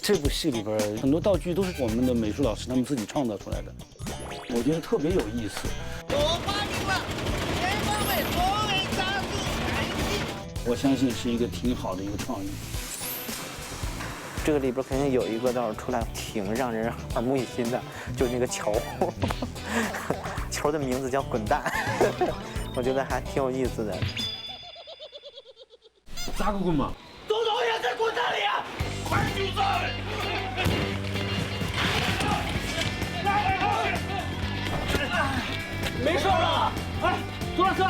这部戏里边很多道具都是我们的美术老师他们自己创造出来的，我觉得特别有意思。我发明了前方位左尾加速改进，我相信是一个挺好的一个创意。这个里边肯定有一个倒是出来挺让人耳目一新的，就是那个球，球的名字叫滚蛋，我觉得还挺有意思的。咋个滚嘛？总统也在滚蛋里啊！快住嘴！没事了，哎，坐了，快！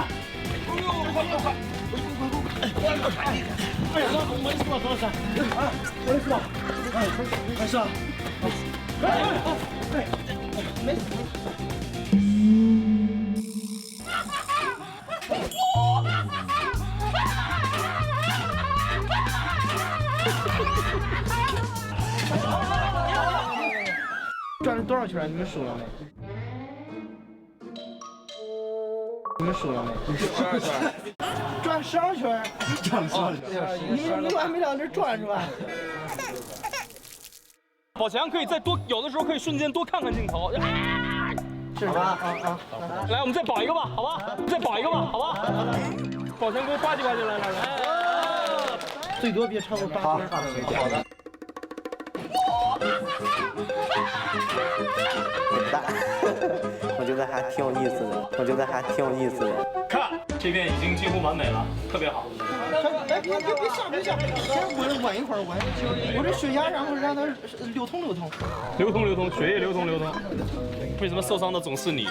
哎呀，没事吧，老师？啊，没事吧？哎，没事啊。没事。转了多少圈？你们数了没？你们数了没？12圈。转12圈。转12圈。你们还没在这转是吧？宝强可以再多，有的时候可以瞬间多看看镜头。是吧？来，我们再保一个吧，好吧？再保一个吧，好吧？宝强给我呱唧呱唧，来。最多别超过8分。好的。滚蛋，我觉得还挺有意思的，看，这边已经几乎完美了，特别好。哎，别下，先稳一会儿，我这血压，然后让它流通，血液流通。为什么受伤的总是你？